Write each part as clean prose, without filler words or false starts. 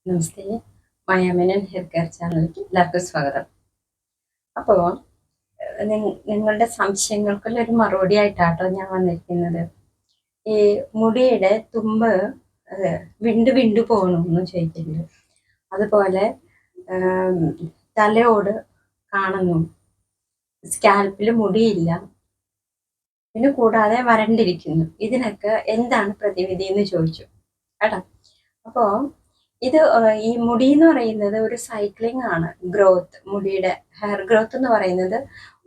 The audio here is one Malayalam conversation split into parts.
നമസ്തേ. മായാമേനൻ ഹെയർ കെയർ ചാനലിലേക്ക് എല്ലാവർക്കും സ്വാഗതം. അപ്പോൾ നിങ്ങളുടെ സംശയങ്ങൾക്കുള്ള ഒരു മറുപടി ആയിട്ടാട്ടോ ഞാൻ വന്നിരിക്കുന്നത്. ഈ മുടിയുടെ തുമ്പ് വിണ്ടു വിണ്ടു പോകണമെന്ന് ചോദിക്കുന്നുണ്ട്. അതുപോലെ തലയോട് കാണുന്നു, സ്കാൽപ്പിൽ മുടിയില്ല, പിന്നെ കൂടാതെ വരണ്ടിരിക്കുന്നു. ഇതിനൊക്കെ എന്താണ് പ്രതിവിധി എന്ന് ചോദിച്ചു കേട്ടോ. അപ്പോൾ ഇത് ഈ മുടി എന്ന് പറയുന്നത് ഒരു സൈക്ലിംഗ് ആണ്. ഗ്രോത്ത്, മുടിയുടെ ഹെയർ ഗ്രോത്ത് എന്ന് പറയുന്നത്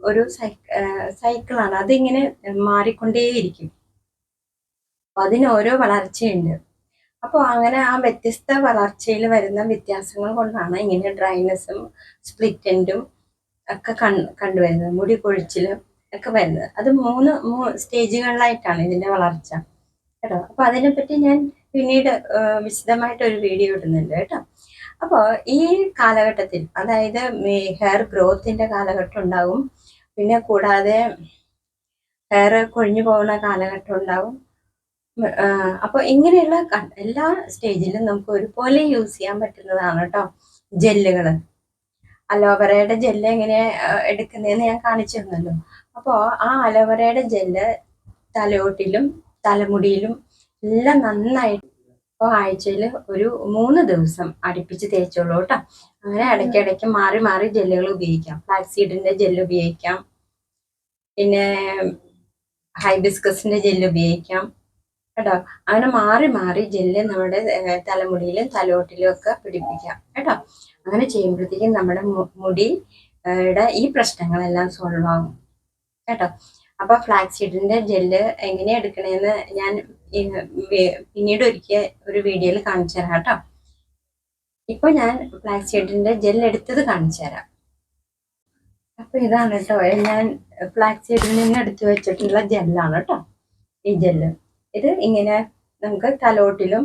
ഒരു സൈക്കിളാണ്. അതിങ്ങനെ മാറിക്കൊണ്ടേയിരിക്കും. അപ്പൊ അതിന് ഓരോ വളർച്ചയുണ്ട്. അപ്പോൾ അങ്ങനെ ആ വ്യത്യസ്ത വളർച്ചയിൽ വരുന്ന വ്യത്യാസങ്ങൾ കൊണ്ടാണ് ഇങ്ങനെ ഡ്രൈനെസ്സും സ്പ്ലിറ്റൻറ്റും ഒക്കെ കണ്ടുവരുന്നത്, മുടി കൊഴിച്ചിലും ഒക്കെ വരുന്നത്. അത് മൂന്ന് സ്റ്റേജുകളിലായിട്ടാണ് ഇതിന്റെ വളർച്ച കേട്ടോ. അപ്പൊ അതിനെപ്പറ്റി ഞാൻ പിന്നീട് വിശദമായിട്ട് ഒരു വീഡിയോ ഇടുന്നുണ്ട് കേട്ടോ. അപ്പോൾ ഈ കാലഘട്ടത്തിൽ, അതായത് ഹെയർ ഗ്രോത്തിന്റെ കാലഘട്ടം ഉണ്ടാവും, പിന്നെ കൂടാതെ ഹെയർ കൊഴിഞ്ഞു പോകുന്ന കാലഘട്ടം ഉണ്ടാവും. അപ്പോൾ ഇങ്ങനെയുള്ള എല്ലാ സ്റ്റേജിലും നമുക്ക് ഒരുപോലെ യൂസ് ചെയ്യാൻ പറ്റുന്നതാണ് കേട്ടോ ജെല്ലുകൾ. അലോവേറയുടെ ജെല്ല് എങ്ങനെ എടുക്കുന്നതെന്ന് ഞാൻ കാണിച്ചു തന്നല്ലോ. അപ്പോൾ ആ അലോവേറയുടെ ജെല്ല് തലയോട്ടിലും തലമുടിയിലും എല്ലാം നന്നായിട്ട് ഇപ്പോൾ ആഴ്ചയിൽ ഒരു 3 ദിവസം അടുപ്പിച്ച് തേച്ചോളൂ കേട്ടോ. അങ്ങനെ ഇടയ്ക്കിടയ്ക്ക് മാറി മാറി ജെല്ലുകൾ ഉപയോഗിക്കാം. ഫ്ലാക്സീഡിന്റെ ജെല്ല് ഉപയോഗിക്കാം, പിന്നെ ഹൈബിസ്കസിന്റെ ജെല്ല് ഉപയോഗിക്കാം കേട്ടോ. അങ്ങനെ മാറി മാറി ജെല്ല് നമ്മുടെ തലമുടിയിലും തലയോട്ടിലും ഒക്കെ പിടിപ്പിക്കാം കേട്ടോ. അങ്ങനെ ചെയ്യുമ്പോഴത്തേക്കും നമ്മുടെ മുടിയുടെ ഈ പ്രശ്നങ്ങളെല്ലാം സോൾവ് ആകും കേട്ടോ. അപ്പൊ ഫ്ലാക്സീഡിന്റെ ജെല്ല് എങ്ങനെയാ എടുക്കണേന്ന് ഞാൻ പിന്നീട് ഒരിക്കൽ ഒരു വീഡിയോയിൽ കാണിച്ചു തരാം കേട്ടോ. ഇപ്പൊ ഞാൻ ഫ്ലാക്സീഡിന്റെ ജെല്ല് എടുത്തത് കാണിച്ചു തരാം. അപ്പൊ ഇതാണ് കേട്ടോ, ഞാൻ ഫ്ലാക്സീഡിൽ നിന്ന് എടുത്തു വെച്ചിട്ടുള്ള ജെല്ലാണ് കേട്ടോ ഈ ജെല്ല്. ഇത് ഇങ്ങനെ നമുക്ക് തലോട്ടിലും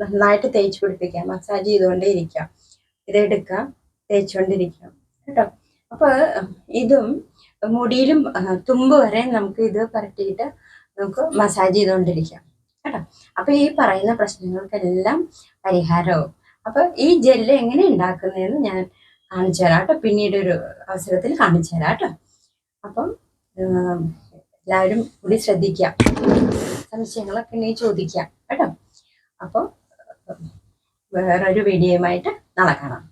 നന്നായിട്ട് തേച്ച് പിടിപ്പിക്കാം, മസാജ് ചെയ്തുകൊണ്ടേ ഇരിക്കാം. ഇതെടുക്കാം, തേച്ചുകൊണ്ടിരിക്കാം കേട്ടോ. അപ്പൊ ഇതും മുടിയിലും തുമ്പ് വരെ നമുക്ക് ഇത് പരട്ടിയിട്ട് നമുക്ക് മസാജ് ചെയ്തുകൊണ്ടിരിക്കാം കേട്ടോ. അപ്പൊ ഈ പറയുന്ന പ്രശ്നങ്ങൾക്കെല്ലാം പരിഹാരവും. അപ്പൊ ഈ ജെല്ല് എങ്ങനെ ഉണ്ടാക്കുന്നതെന്ന് ഞാൻ കാണിച്ചു തരാം കേട്ടോ, പിന്നീട് ഒരു അവസരത്തിൽ കാണിച്ചു തരാം കേട്ടോ. അപ്പം എല്ലാവരും കൂടി ശ്രദ്ധിക്കാം, സംശയങ്ങളൊക്കെ ഉണ്ടെങ്കിൽ ചോദിക്കാം കേട്ടോ. അപ്പോൾ വേറൊരു വീഡിയോയുമായിട്ട് നാളെ കാണാം.